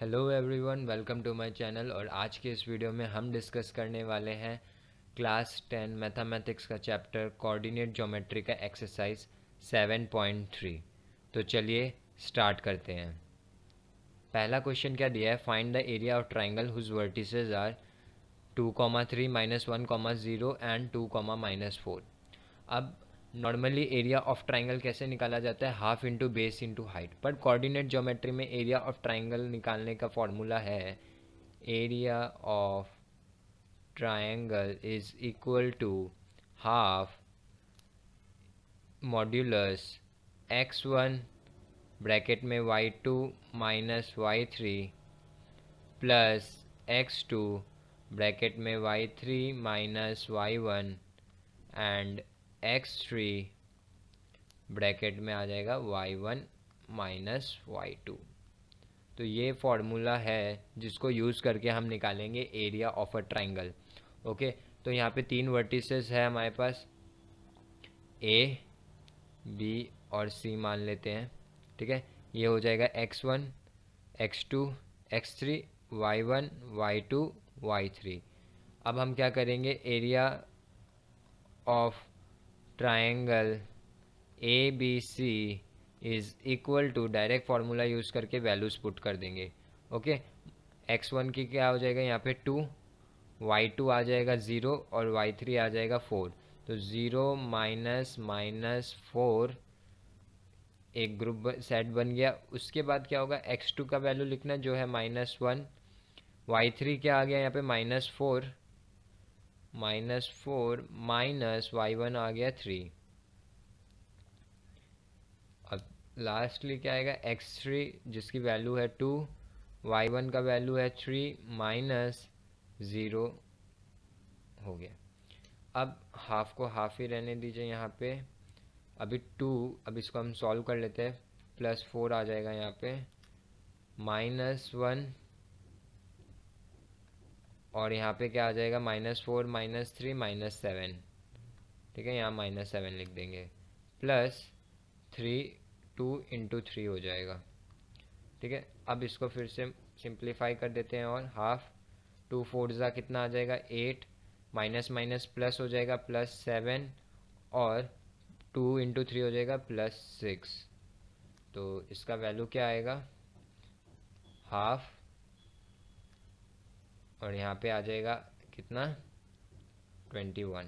Hello everyone, welcome to my channel. और आज के इस वीडियो में हम डिस्कस करने वाले हैं क्लास 10 मैथमेटिक्स का चैप्टर कोऑर्डिनेट ज्योमेट्री का एक्सरसाइज 7.3। तो चलिए स्टार्ट करते हैं। पहला क्वेश्चन क्या दिया है, find the area of triangle whose vertices are 2,3 -1,0 and 2, -4। अब नॉर्मली एरिया ऑफ ट्राइंगल कैसे निकाला जाता है, half into base into height. पर कोऑर्डिनेट ज्योमेट्री में एरिया ऑफ ट्राइंगल निकालने का फॉर्मूला है area of triangle is equal to half modulus x1 bracket में y2 -y3 plus x2 bracket में y3 -y1 and x3 bracket में आ जाएगा y1 -y2। तो ये फॉर्मूला है जिसको यूज़ करके हम निकालेंगे area of a triangle. Okay, तो यहाँ पे 3 वर्टिसेस है हमारे पास, ए, बी और सी मान लेते हैं। ठीक है, ये हो जाएगा x1, x2, x3, y1, y2, y3। अब हम क्या करेंगे, area of triangle A B C is equal to, direct formula use करके वैल्यूज़ पुट कर देंगे। ओके, x1 की क्या हो जाएगा यहाँ पे 2, y2 आ जाएगा 0 और y3 आ जाएगा 4। तो 0 -4 एक ग्रुप सेट बन गया। उसके बाद क्या होगा, x2 का वैल्यू लिखना जो है -1, y3 क्या आ गया यहाँ पे -4 माइनस y1 आ गया 3। अब लास्टली क्या आएगा, x3 जिसकी वैल्यू है 2, y1 का वैल्यू है 3 -0 हो गया। अब हाफ को हाफ ही रहने दीजिए यहाँ पे। अभी 2, अब इसको हम सॉल्व कर लेते हैं। +4 आ जाएगा यहाँ पे, -1 और यहाँ पे क्या आ जाएगा, -4 -3 -7। ठीक है, यहाँ -7 लिख देंगे, +3, 2 × 3 हो जाएगा। ठीक है, अब इसको फिर से सिंप्लीफाई कर देते हैं और हाफ 2 4 ज़ा कितना आ जाएगा 8, माइनस माइनस प्लस हो जाएगा +7 और 2 × 3 हो जाएगा +6। तो इसका वैल्यू क्या आएगा, हाफ और यहाँ पे आ जाएगा कितना 21।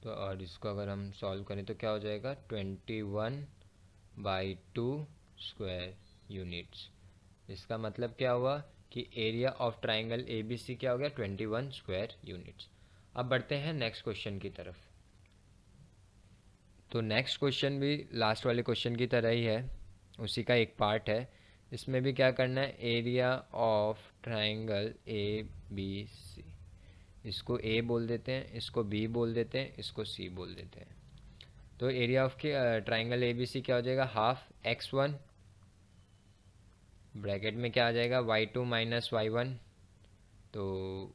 तो और इसको अगर हम सॉल्व करें तो क्या हो जाएगा 21/2 स्क्वायर यूनिट्स। इसका मतलब क्या हुआ कि area of triangle A B C क्या हो गया 21 स्क्वायर यूनिट्स। अब बढ़ते हैं नेक्स्ट क्वेश्चन की तरफ। तो नेक्स्ट क्वेश्चन भी लास्ट वाले क्वेश्चन की तरह ही है, उसी का एक पार्ट है। इसमें भी क्या करना है, area of triangle A B C, इसको ए बोल देते हैं, इसको बी बोल देते हैं, इसको सी बोल देते हैं। तो एरिया ऑफ के ट्राइंगल ए बी सी क्या हो जाएगा, हाफ x1 ब्रैकेट में क्या आ जाएगा y2 -y1, तो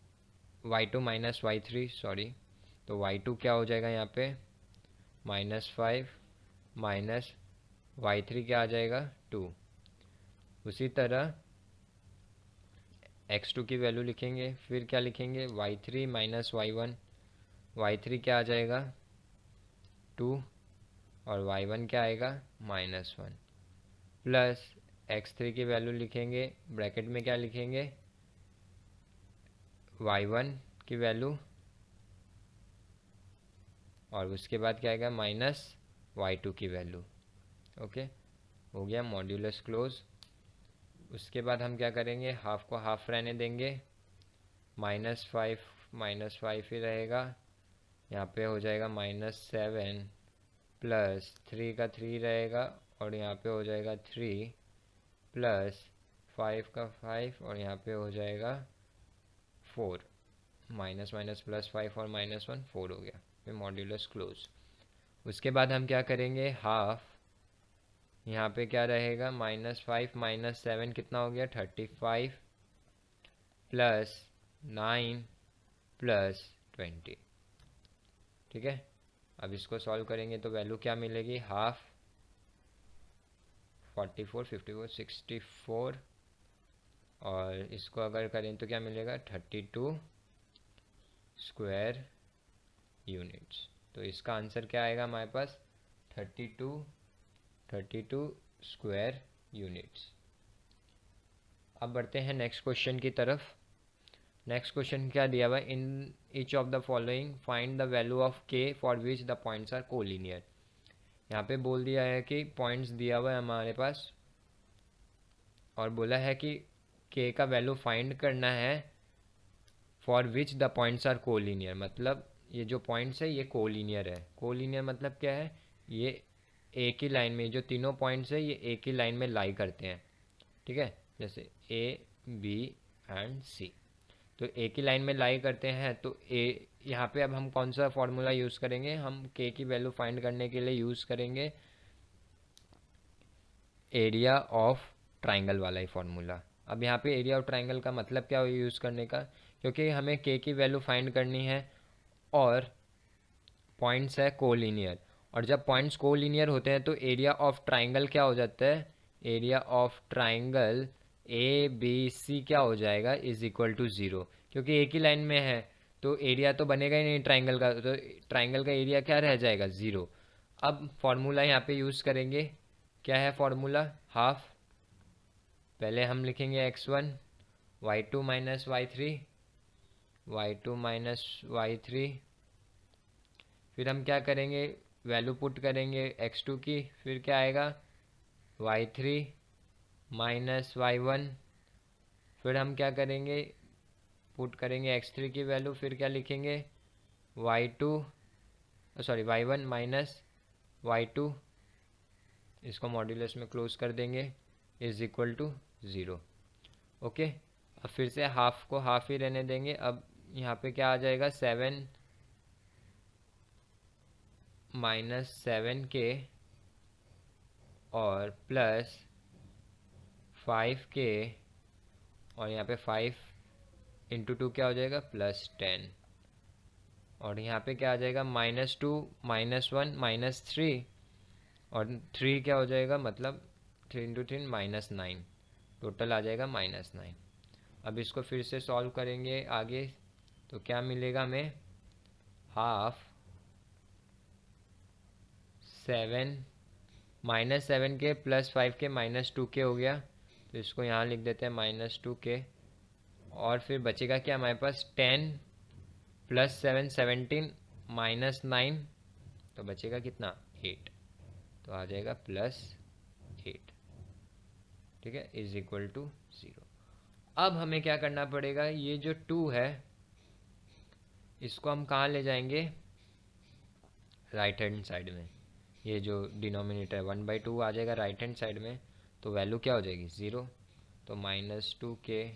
y2 -y3 सॉरी, तो y2 क्या हो जाएगा यहाँ पे -5 माइनस y3 क्या आ जाएगा 2। उसी तरह x2 की वैल्यू लिखेंगे, फिर क्या लिखेंगे y3 -y1, y3 क्या आ जाएगा 2 और y1 क्या आएगा -1, प्लस x3 की वैल्यू लिखेंगे, ब्रैकेट में क्या लिखेंगे y1 की वैल्यू और उसके बाद क्या आएगा -y2 की वैल्यू। ओके, हो गया मॉड्यूलस क्लोज। उसके बाद हम क्या करेंगे, हाफ को हाफ रहने देंगे, -5 ही रहेगा। यहाँ पे हो जाएगा -7 प्लस 3 का 3 रहेगा और यहाँ पे हो जाएगा 3 प्लस 5 का 5 और यहाँ पे हो जाएगा 4। माइनस माइनस +5 और -1 4 हो गया, फिर मॉड्यूलस क्लोज। उसके बाद हम क्या करेंगे, हाफ यहाँ पे क्या रहेगा -5 -7 कितना हो गया 35 प्लस 9 प्लस 20। ठीक है, अब इसको सॉल्व करेंगे तो वैल्यू क्या मिलेगी, हाफ 44 54 64 और इसको अगर करें तो क्या मिलेगा 32 स्क्वायर यूनिट्स। तो इसका आंसर क्या आएगा हमारे पास 32 स्क्वायर यूनिट्स। अब बढ़ते हैं नेक्स्ट क्वेश्चन की तरफ। नेक्स्ट क्वेश्चन क्या दिया हुआ है, in each of the following find the value of k for which the points are collinear. यहाँ पे बोल दिया है कि पॉइंट्स दिया हुआ है हमारे पास और बोला है कि के का वैल्यू फाइंड करना है for which the points are collinear, मतलब ये जो पॉइंट्स है ये कोलिनियर है। कोलिनियर मतलब क्या है, ये एक ही लाइन में, जो तीनों पॉइंट्स है ये एक ही लाइन में लाई करते हैं, ठीक है। जैसे ए बी एंड सी, तो एक ही लाइन में लाई करते हैं। तो ए यहाँ पे अब हम कौन सा फॉर्मूला यूज़ करेंगे, हम के की वैल्यू फाइंड करने के लिए यूज़ करेंगे एरिया ऑफ ट्राइंगल वाला ही फॉर्मूला। अब यहाँ पे एरिया ऑफ ट्राइंगल का मतलब क्या हो यूज़ करने का, क्योंकि हमें के की वैल्यू फाइंड करनी है और पॉइंट्स है कोलिनियर, और जब पॉइंट्स कोलिनियर होते हैं तो एरिया ऑफ ट्राइंगल क्या हो जाता है, area of triangle A B C क्या हो जाएगा इज इक्वल टू ज़ीरो, क्योंकि एक ही लाइन में है तो एरिया तो बनेगा ही नहीं ट्राइंगल का, तो ट्राइंगल का एरिया क्या रह जाएगा ज़ीरो। अब फॉर्मूला यहाँ पे यूज़ करेंगे, क्या है फॉर्मूला, हाफ, पहले हम लिखेंगे x1 y2 minus y3 y2 minus y3, फिर हम क्या करेंगे वैल्यू पुट करेंगे x2 की, फिर क्या आएगा y3 माइनस y1, फिर हम क्या करेंगे पुट करेंगे x3 की वैल्यू, फिर क्या लिखेंगे y1 माइनस y2, इसको मॉड्यूलस में क्लोज कर देंगे, is equal to zero. Okay, अब फिर से हाफ को हाफ ही रहने देंगे। अब यहाँ पे क्या आ जाएगा 7 माइनस 7k और प्लस 5k, और यहाँ पे 5 इंटू 2 क्या हो जाएगा +10, और यहाँ पे क्या आ जाएगा -2 -1 -3, और 3 क्या हो जाएगा, मतलब 3 इंटू 3 -9, टोटल आ जाएगा -9। अब इसको फिर से सॉल्व करेंगे आगे, तो क्या मिलेगा हमें, half 7 -7k plus 5k -2k हो गया, तो इसको यहाँ लिख देते हैं -2k, और फिर बचेगा क्या हमारे पास 10 प्लस 7 17 -9, तो बचेगा कितना 8, तो आ जाएगा +8, ठीक है, इज इक्वल टू 0। अब हमें क्या करना पड़ेगा, ये जो 2 है इसको हम कहाँ ले जाएंगे, राइट हैंड साइड में, ये जो डिनोमिनेटर 1/2 आ जाएगा राइट हैंड साइड में, तो वैल्यू क्या हो जाएगी 0, तो -2k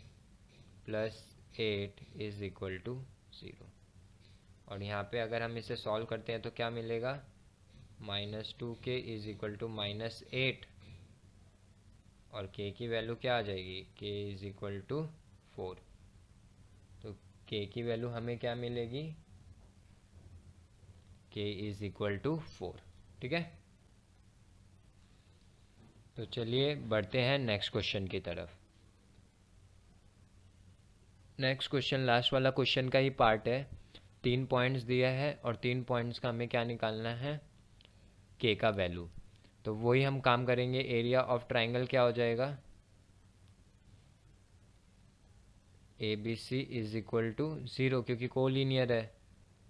plus 8 is equal to 0। और यहाँ पे अगर हम इसे सॉल्व करते हैं तो क्या मिलेगा, -2k इज इक्वल टू -8, और k की वैल्यू क्या आ जाएगी, k इज इक्वल टू 4, तो k की वैल्यू हमें क्या मिलेगी, k इज इक्वल टू 4, ठीक है। तो चलिए बढ़ते हैं नेक्स्ट क्वेश्चन की तरफ। नेक्स्ट क्वेश्चन लास्ट वाला क्वेश्चन का ही पार्ट है, 3 पॉइंट्स दिया है और 3 पॉइंट्स का हमें क्या निकालना है, के का वैल्यू। तो वही हम काम करेंगे, एरिया ऑफ ट्राइंगल क्या हो जाएगा, A B C is equal to 0, क्योंकि कोलिनियर है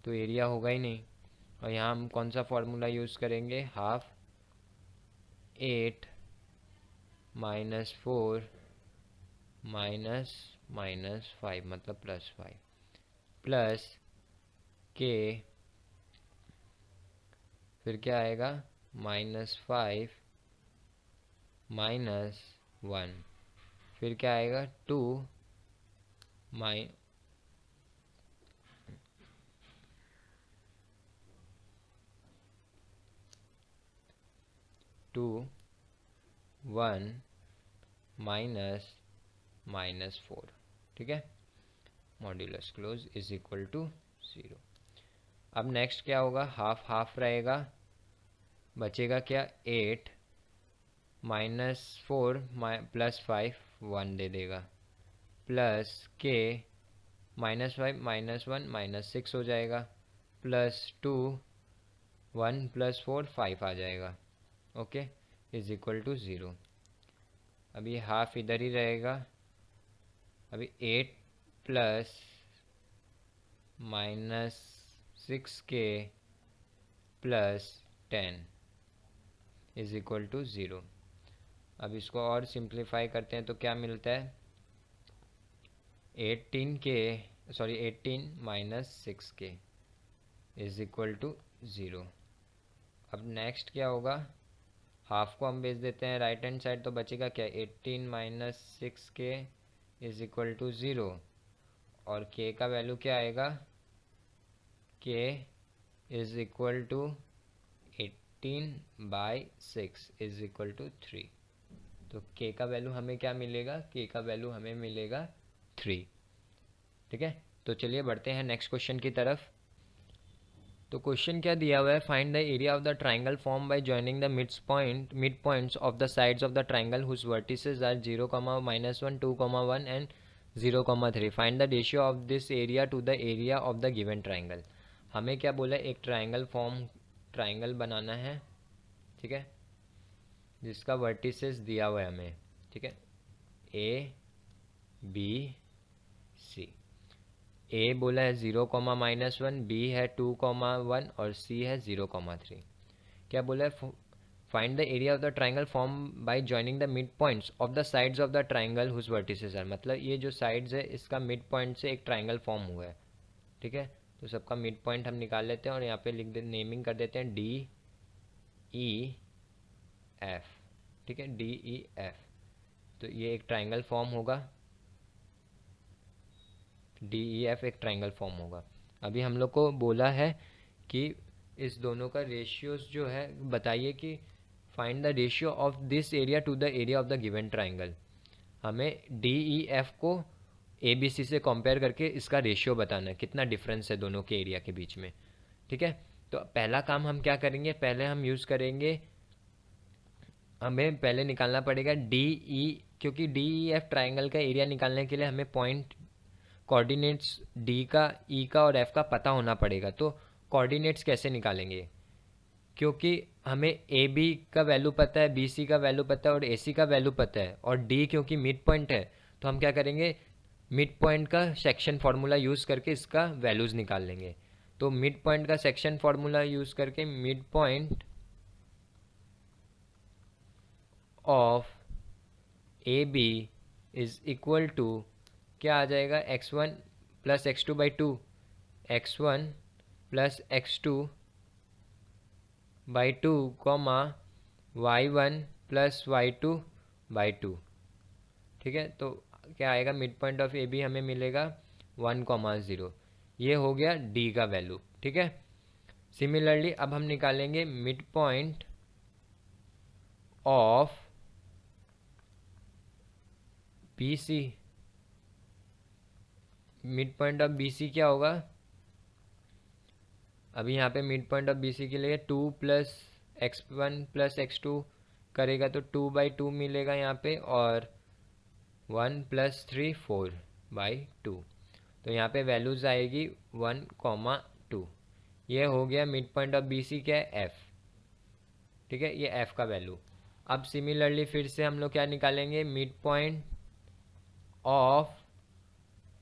तो एरिया होगा ही नहीं। और यहाँ हम कौन सा फॉर्मूला यूज़ करेंगे, हाफ 8 -4 -5 मतलब +5 प्लस के, फिर क्या आएगा -5 -1, फिर क्या आएगा 2 1 -4, ठीक है, modulus close is equal to 0। अब नेक्स्ट क्या होगा, हाफ हाफ रहेगा, बचेगा क्या 8 -4 +5 1 दे देगा, प्लस के -5 -1 -6 हो जाएगा, प्लस 2 1 + 4 5 आ जाएगा। Okay, is equal to 0। अभी हाफ इधर ही रहेगा। अभी 8 plus -6k plus 10 is equal to 0। अब इसको और सिंप्लीफाई करते हैं तो क्या मिलता है, 18 -6k इज इक्वल टू 0। अब नेक्स्ट क्या होगा, हाफ को हम भेज देते हैं राइट हैंड साइड, तो बचेगा क्या, 18 - 6k इज इक्वल टू 0। और k का वैल्यू क्या आएगा, k is equal to 18/6 is equal to 3। तो k का वैल्यू हमें क्या मिलेगा, k का वैल्यू हमें मिलेगा 3। ठीक है, तो चलिए बढ़ते हैं नेक्स्ट क्वेश्चन की तरफ। तो क्वेश्चन क्या दिया हुआ है, find the area of the triangle form by joining the mid points of the sides of the triangle whose vertices are 0, -1, 2, 1 and 0, 3। Find the ratio of this area to the area of the given triangle. हमें क्या बोला, एक triangle बनाना है, ठीक है, जिसका vertices दिया हुआ है हमें, ठीक है, ए बी सी। ए बोला है 0, -1, बी है 2, 1 और सी है 0, 3। क्या बोला है, find the area of the triangle form by joining the mid points of the sides of the triangle whose vertices are. मतलब ये जो साइड्स है इसका मिड पॉइंट से एक ट्राइंगल फॉर्म हुआ है। ठीक है, तो सबका मिड पॉइंट हम निकाल लेते हैं और यहाँ पे लिख दे, नेमिंग कर देते हैं DEF। ठीक है, DEF। तो ये एक ट्राइंगल फॉर्म होगा, DEF एक ट्राइंगल फॉर्म होगा। अभी हम लोग को बोला है कि इस दोनों का रेशियोज जो है बताइए, कि find the ratio of this area to the area of the given triangle. हमें DEF को ABC से कंपेयर करके इसका रेशियो बताना है, कितना डिफरेंस है दोनों के एरिया के बीच में। ठीक है, तो पहला काम हम क्या करेंगे, पहले हम यूज़ करेंगे, हमें पहले निकालना पड़ेगा DE, क्योंकि DEF ट्राइंगल का एरिया निकालने के लिए हमें पॉइंट कोऑर्डिनेट्स D का, E का और F का पता होना पड़ेगा। तो कोऑर्डिनेट्स कैसे निकालेंगे, क्योंकि हमें AB का वैल्यू पता है, BC का वैल्यू पता है और AC का वैल्यू पता है, और D क्योंकि मिड पॉइंट है, तो हम क्या करेंगे, मिड पॉइंट का सेक्शन फार्मूला यूज़ करके इसका वैल्यूज़ निकाल लेंगे। तो मिड पॉइंट का सेक्शन फार्मूला यूज़ करके mid point of AB is equal to क्या आ जाएगा, x1 + x2/2, x1 + x2/2, y1 + y2/2। ठीक है, तो क्या आएगा, मिड पॉइंट ऑफ AB हमें मिलेगा 1, 0। ये हो गया D का वैल्यू। ठीक है, सिमिलरली अब हम निकालेंगे mid point of BC। Mid point of BC क्या होगा, अभी यहाँ पे मिड पॉइंट ऑफ BC के लिए 2 + x1 + x2 करेगा तो 2/2 मिलेगा यहाँ पे, और 1 + 3 4/2। तो यहाँ पे वैल्यूज आएगी 1, 2। ये हो गया मिड पॉइंट ऑफ BC क्या है, F। ठीक है, ये F का वैल्यू। अब सिमिलरली फिर से हम लोग क्या निकालेंगे, मिड पॉइंट ऑफ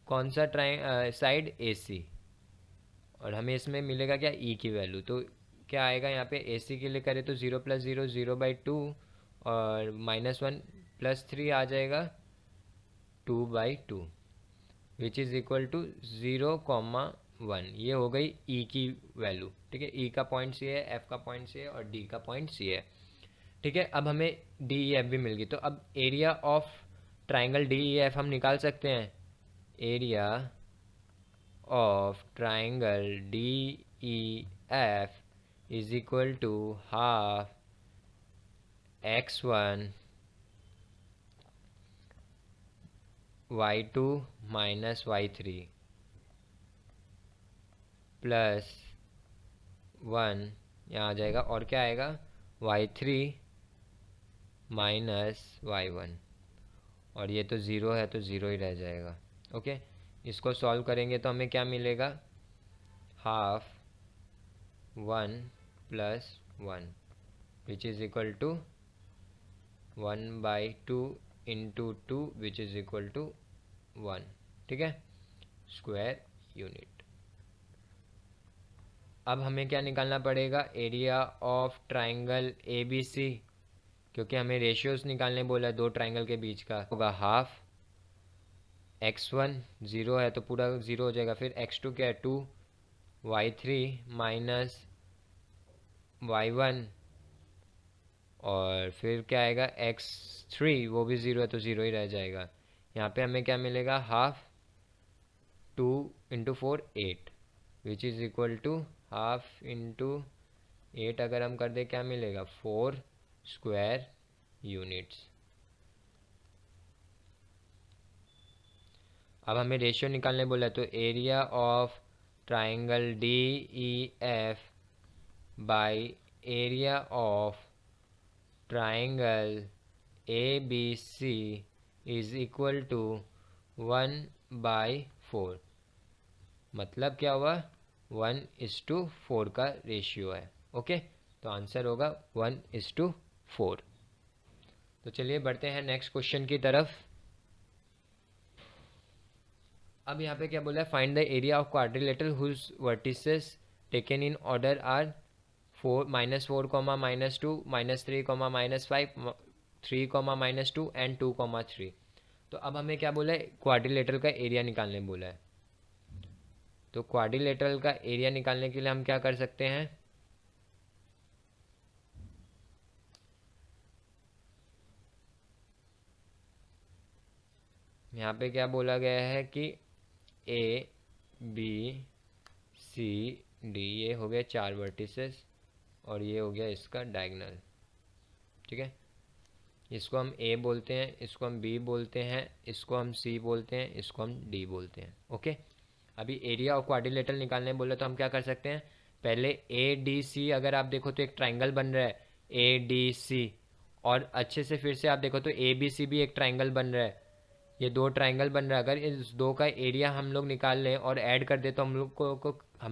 कौन सा साइड, AC, और हमें इसमें मिलेगा क्या, E की वैल्यू। तो क्या आएगा यहाँ पे, AC के लिए करें तो 0 + 0 0/2 और -1 + 3 आ जाएगा 2/2, विच इज़ इक्वल टू 0, 1। ये हो गई E की वैल्यू। ठीक है, E का पॉइंट C है, F का पॉइंट C है और D का पॉइंट C है। ठीक है, अब हमें DEF भी मिल गई। तो अब एरिया ऑफ ट्राइंगल DEF हम निकाल सकते हैं। Area of triangle DEF is equal to half x1 y2 - y3 plus 1, यहाँ आ जाएगा, और क्या आएगा, y3 - y1 और ये तो ज़ीरो है तो ज़ीरो ही रह जाएगा। ओके, इसको सॉल्व करेंगे तो हमें क्या मिलेगा, half 1 plus 1 which is equal to 1/2 into 2 which is equal to 1। ठीक है, स्क्वायर यूनिट। अब हमें क्या निकालना पड़ेगा, area of triangle A B C, क्योंकि हमें रेशियोज निकालने बोला है दो ट्राइंगल के बीच का। होगा हाफ x1 ज़ीरो है तो पूरा ज़ीरो हो जाएगा, फिर x2 क्या है 2, y3 माइनस y1, और फिर क्या आएगा x3, वो भी ज़ीरो है तो ज़ीरो ही रह जाएगा। यहाँ पे हमें क्या मिलेगा, half 2 into 4 8 which is equal to half into 8 अगर हम कर दे क्या मिलेगा, 4 स्क्वायर यूनिट्स। अब हमें रेशियो निकालने बोला तो area of triangle D E F by area of triangle A B C is equal to 1/4। मतलब क्या हुआ, 1:4 का रेशियो है। ओके, तो आंसर होगा 1:4। तो चलिए बढ़ते हैं नेक्स्ट क्वेश्चन की तरफ। अब यहाँ पे क्या बोला है, find the area of quadrilateral whose vertices taken in order are -4, -2, -3, -5, 3, -2 and 2, 3। तो अब हमें क्या बोला है, क्वाड्रिलेटरल का एरिया निकालने बोला है। तो क्वाड्रिलेटरल का एरिया निकालने के लिए हम क्या कर सकते हैं, यहाँ पे क्या बोला गया है कि ए बी सी डी, ये हो गया 4 वर्टिसेस और ये हो गया इसका डायगोनल। ठीक है, इसको हम ए बोलते हैं, इसको हम बी बोलते हैं, इसको हम सी बोलते हैं, इसको हम डी बोलते हैं। ओके, अभी एरिया ऑफ क्वाड्रिलेटरल निकालने बोले तो हम क्या कर सकते हैं, पहले ए डी सी अगर आप देखो तो एक ट्राइंगल बन रहा है ए डी सी, और अच्छे से फिर से आप देखो तो ए बी सी भी एक ट्राइंगल बन रहा है, ये दो ट्राइंगल बन रहा है। अगर इस दो का एरिया हम लोग निकाल लें और ऐड कर दे तो हम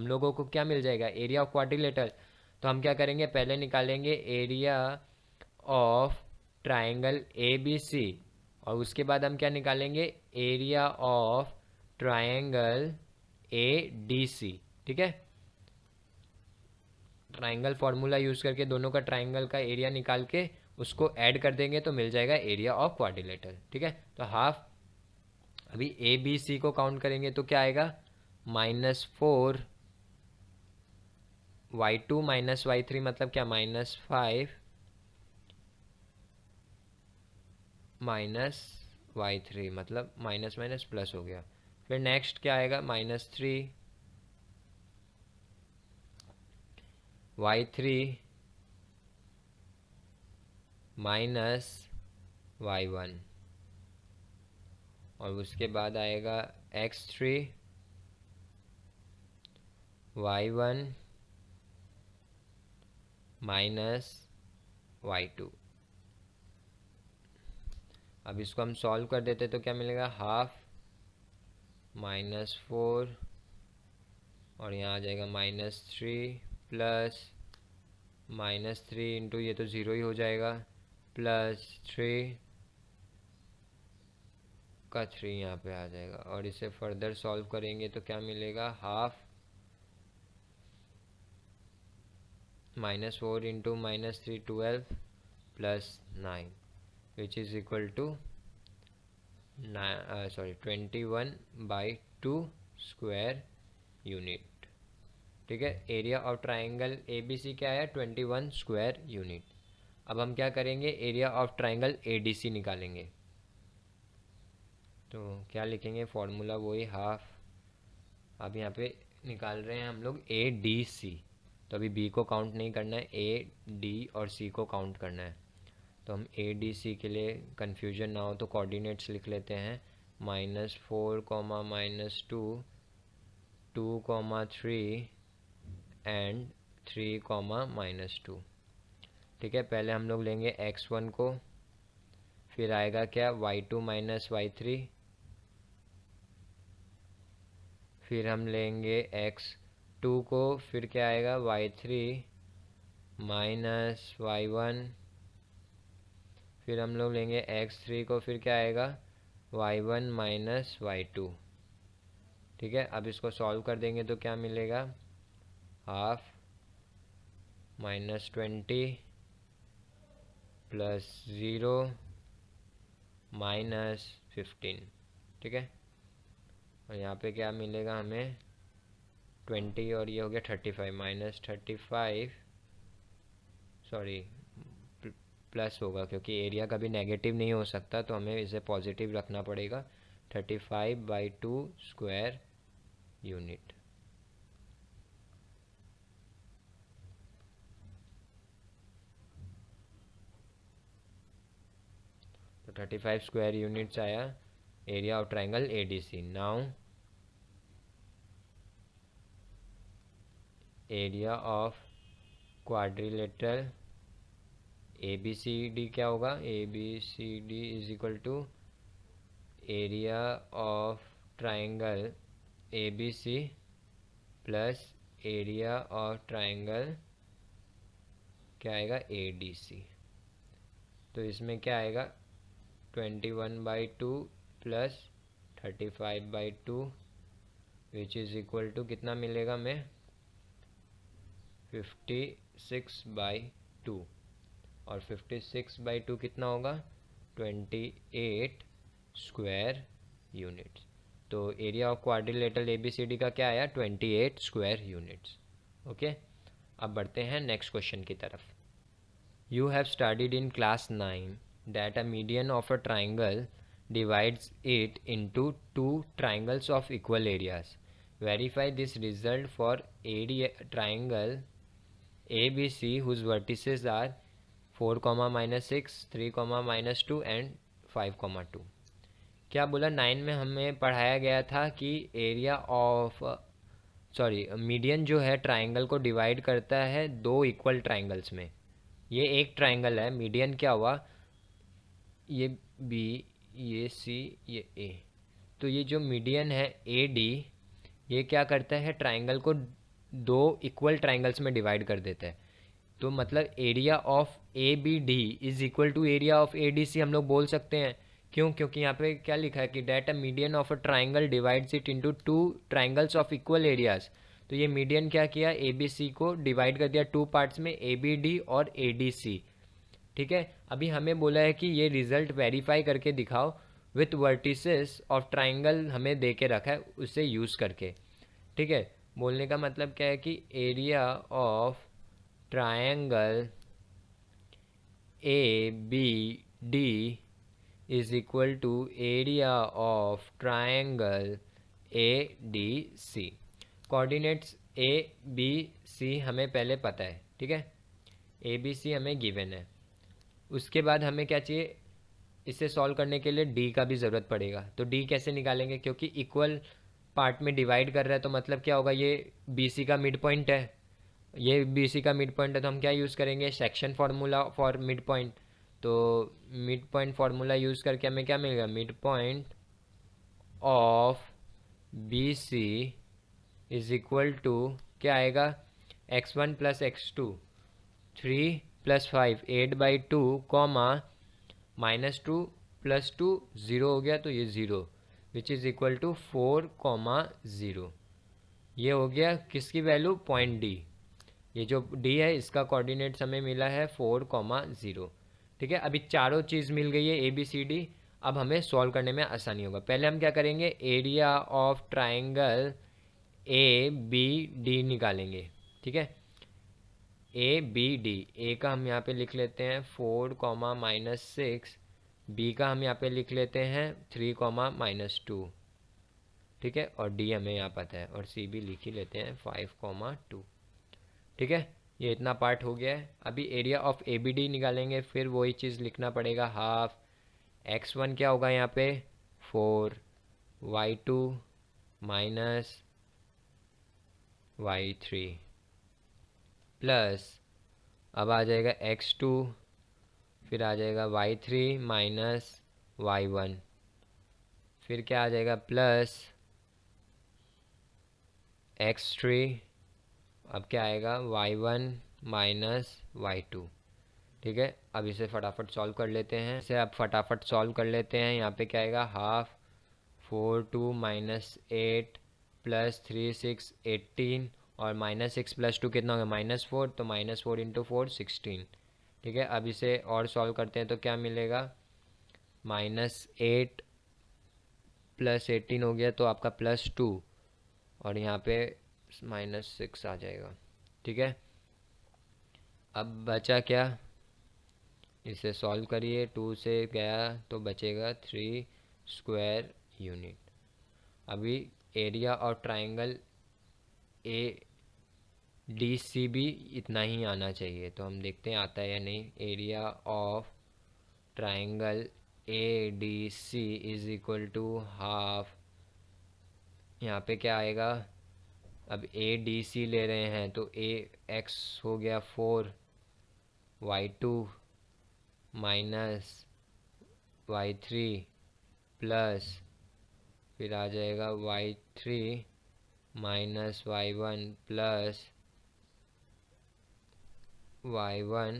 लोगों को क्या मिल जाएगा, एरिया ऑफ क्वाड्रिलेटरल। तो हम क्या करेंगे, पहले निकालेंगे area of triangle A B C, और उसके बाद हम क्या निकालेंगे, area of triangle A D C. ठीक है, ट्राइंगल फार्मूला यूज करके दोनों का ट्राइंगल का एरिया निकाल के उसको ऐड कर देंगे तो मिल जाएगा एरिया ऑफ क्वाड्रिलेटरल। ठीक है, तो हाफ, अभी ए बी सी को काउंट करेंगे तो क्या आएगा, -4 y2 -y3 मतलब क्या, -5 -y3 मतलब माइनस माइनस प्लस हो गया। फिर नेक्स्ट क्या आएगा, -3 y3 -y1, और उसके बाद आएगा x3 y1 -y2। अब इसको हम सॉल्व कर देते तो क्या मिलेगा, हाफ -4, और यहाँ आ जाएगा -3 प्लस -3 इंटू ये तो ज़ीरो ही हो जाएगा, प्लस 3 का 3 यहाँ पे आ जाएगा, और इसे फर्दर सॉल्व करेंगे तो क्या मिलेगा, half -4 into -3 12 plus 9 which is equal to 21/2 square unit. ठीक है, area of triangle A B C क्या है, 21 स्क्वायर यूनिट। अब हम क्या करेंगे, area of triangle A D C निकालेंगे। तो क्या लिखेंगे, फॉर्मूला वही हाफ, अब यहाँ पे निकाल रहे हैं हम लोग ए डी सी, तो अभी बी को काउंट नहीं करना है, ए डी और सी को काउंट करना है। तो हम ए डी सी के लिए कन्फ्यूजन ना हो तो कोऑर्डिनेट्स लिख लेते हैं, -4, -2, 2, 3 एंड 3, -2। ठीक है, पहले हम लोग लेंगे x1 को, फिर आएगा क्या y2 माइनस y3, फिर हम लेंगे x2 को, फिर क्या आएगा y3 माइनस y1, फिर हम लोग लेंगे x3 को, फिर क्या आएगा y1 माइनस y2। ठीक है, अब इसको सॉल्व कर देंगे तो क्या मिलेगा, हाफ -20 प्लस 0 -15। ठीक है, और यहाँ पे क्या मिलेगा हमें 20, और ये हो गया 35 -35, सॉरी प्लस होगा क्योंकि एरिया कभी नेगेटिव नहीं हो सकता, तो हमें इसे पॉजिटिव रखना पड़ेगा, 35/2 स्क्वायर यूनिट। तो 35 स्क्वायर यूनिट्स आया area of triangle ADC। Now area of quadrilateral ABCD क्या होगा, ABCD is equal to area of triangle ABC plus area of triangle क्या आएगा ADC। तो इसमें क्या आएगा 21/2 plus 35/2 which is equal to कितना मिलेगा हमें 56/2, और 56/2 कितना होगा 28 स्क्वायर यूनिट्स। तो एरिया ऑफ क्वाड्रिलेटरल ABCD का क्या आया 28 स्क्वायर यूनिट्स। ओके, अब बढ़ते हैं नेक्स्ट क्वेश्चन की तरफ। You have studied in class 9 that a median of a triangle divides it into two triangles of equal areas. Verify this result for area triangle ABC whose vertices are 4, -6, 3, -2 and 5, 2। क्या बोला 9 में हमें पढ़ाया गया था कि एरिया ऑफ मीडियन जो है ट्राइंगल को डिवाइड करता है दो इक्वल ट्राइंगल्स में। ये एक ट्राइंगल है, मीडियन क्या हुआ, ये B, ये C, ये A। तो ये जो मीडियन है AD, ये क्या करता है ट्राइंगल को दो इक्वल ट्राइंगल्स में डिवाइड कर देता है। तो मतलब area of ABD is equal to area of ADC हम लोग बोल सकते हैं। क्यों, क्योंकि यहाँ पे क्या लिखा है कि that a median of a triangle divides it into two triangles of equal areas. तो ये मीडियन क्या किया ABC को डिवाइड कर दिया टू पार्ट्स में, ABD और ADC। ठीक है, अभी हमें बोला है कि ये रिजल्ट वेरीफाई करके दिखाओ विथ वर्टिसेस ऑफ ट्राइंगल हमें दे के रखा है उसे यूज़ करके। ठीक है, बोलने का मतलब क्या है कि area of triangle ABD is equal to area of triangle ADC। Coordinates ABC हमें पहले पता है। ठीक है, ABC हमें गिवन है। उसके बाद हमें क्या चाहिए, इसे सॉल्व करने के लिए D का भी ज़रूरत पड़ेगा। तो D कैसे निकालेंगे, क्योंकि इक्वल पार्ट में डिवाइड कर रहा है तो मतलब क्या होगा, ये BC का मिड पॉइंट है, ये BC का मिड पॉइंट है, तो हम क्या यूज़ करेंगे section formula for mid point. तो मिड पॉइंट फार्मूला यूज़ करके हमें क्या मिलेगा, mid point of BC is equal to क्या आएगा x1 प्लस x2 3 + 5 8/2 कॉमा -2 + 2 0 हो गया, तो ये 0 विच इज़ इक्वल टू 4, 0। ये हो गया किसकी वैल्यू, पॉइंट D। ये जो D है इसका कोऑर्डिनेट्स हमें मिला है 4, 0। ठीक है, अभी चारों चीज़ मिल गई है ABCD। अब हमें सॉल्व करने में आसानी होगा। पहले हम क्या करेंगे, एरिया ऑफ ट्राइंगल ABD निकालेंगे। ठीक है, ABD, A का हम यहाँ पे लिख लेते हैं 4, -6, B का हम यहाँ पे लिख लेते हैं 3, -2। ठीक है, और D हमें यहाँ पता है, और C भी लिख ही लेते हैं 5, 2। ठीक है, ये इतना पार्ट हो गया है। अभी एरिया ऑफ ABD निकालेंगे, फिर वही चीज़ लिखना पड़ेगा, हाफ x1 क्या होगा यहाँ पे 4, y2 माइनस y3 प्लस अब आ जाएगा x2, फिर आ जाएगा y3 माइनस y1, फिर क्या आ जाएगा प्लस x3, अब क्या आएगा y1 माइनस y2। ठीक है, अब इसे फटाफट सॉल्व कर लेते हैं। इसे अब फटाफट सॉल्व कर लेते हैं। यहाँ पे क्या आएगा, हाफ 4 2 माइनस 8 प्लस 3 6 18 और माइनस 6 प्लस 2 कितना होगा -4, तो -4 इंटू 4 16। ठीक है, अब इसे और सॉल्व करते हैं तो क्या मिलेगा, -8 प्लस 18 हो गया तो आपका +2 और यहाँ पे -6 आ जाएगा। ठीक है, अब बचा क्या, इसे सॉल्व करिए। 2 से गया तो बचेगा 3 स्क्वायर यूनिट। अभी एरिया और ट्राइंगल ए डी सी भी इतना ही आना चाहिए, तो हम देखते हैं आता है या नहीं। Area of triangle A D C is equal to half, यहाँ पे क्या आएगा, अब ए डी सी ले रहे हैं तो ए एक्स हो गया 4 y2 माइनस y3 प्लस फिर आ जाएगा y3 minus y1 plus y1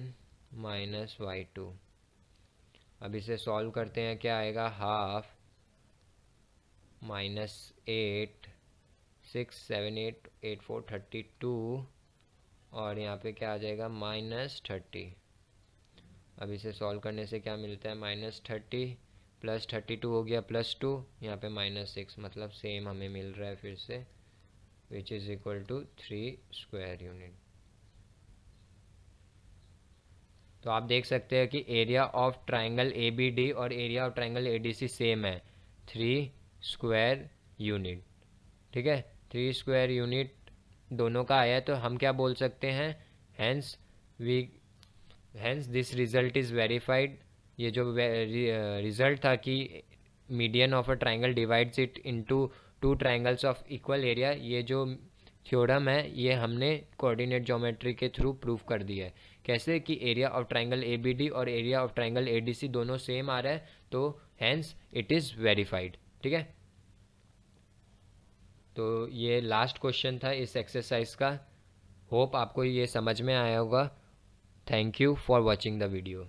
minus y2। अब इसे सॉल्व करते हैं, क्या आएगा, हाफ -8 6 7 8 8 4 32 और यहाँ पे क्या आ जाएगा -30। अब इसे सॉल्व करने से क्या मिलता है, -30 प्लस 32 हो गया +2, यहाँ पे -6, मतलब सेम हमें मिल रहा है फिर से, which is equal to 3 square unit. तो आप देख सकते हैं कि area of triangle A B D और area of triangle A D C same है, 3 स्क्वायर यूनिट। ठीक है, 3 स्क्वायर यूनिट दोनों का आया है, तो हम क्या बोल सकते हैं, hence this result is verified. ये जो रिजल्ट था कि median of a triangle divides it into 2 triangles of equal area, ये जो थ्योरम है ये हमने कोऑर्डिनेट ज्योमेट्री के थ्रू प्रूव कर दिया है। कैसे कि area of triangle A B D और area of triangle A D C दोनों सेम आ रहा है, तो हैंस इट इज़ वेरीफाइड। ठीक है, तो ये लास्ट क्वेश्चन था इस एक्सरसाइज का। होप आपको ये समझ में आया होगा। Thank you for watching the video.